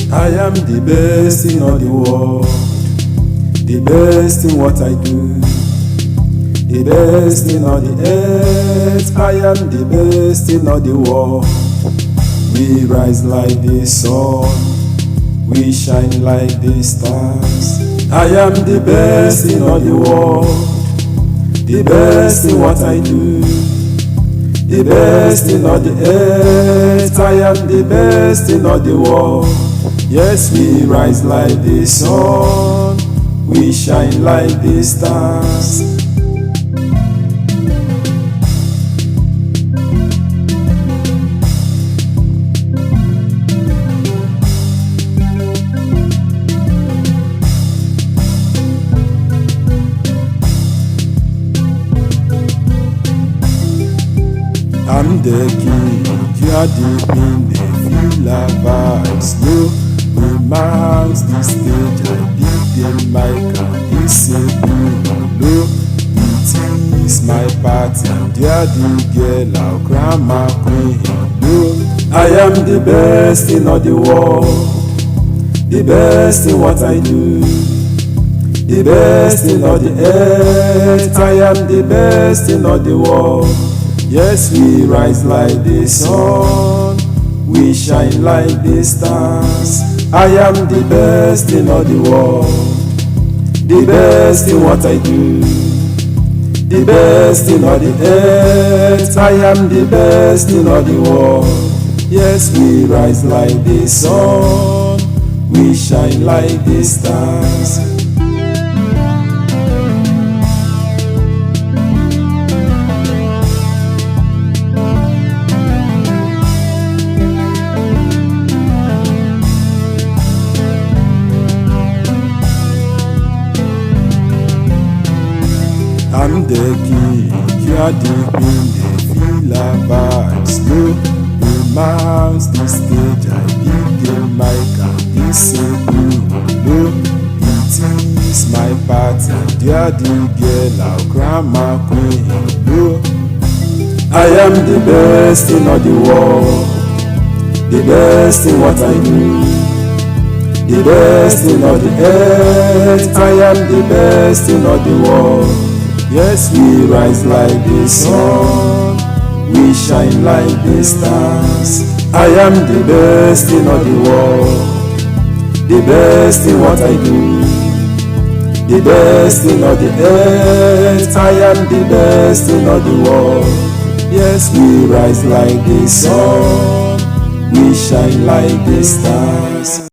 I am the best in all the world, the best in what I do, the best in all the earth. I am the best in all the world. We rise like the sun, we shine like the stars. I am the best in all the world, the best in what I do, the best in all the earth. I am the best in all the world. Yes, we rise like the sun, we shine like the stars. I'm the king, you are the queen, the feel vibes. No, we mouse the stage, I beat the mic and disable. No, it is my party, you are the girl, I'll crown my queen. No, I am the best in all the world, the best in what I do, the best in all the earth. I am the best in all the world. Yes, we rise like the sun, we shine like the stars. I am the best in all the world, the best in what I do, the best in all the earth. I am the best in all the world. Yes, we rise like the sun, we shine like the stars. I'm the king, you are the queen, the feel vibes. No, we mouse the stage, I beat the mic and disable. No, it is my party, you are the girl, I'll crown my queen. No, I am the best in all the world, the best in what I do, the best in all the earth. I am the best in all the world. Yes, we rise like the sun, we shine like the stars. I am the best in all the world, the best in what I do, the best in all the earth. I am the best in all the world. Yes, we rise like the sun, we shine like the stars.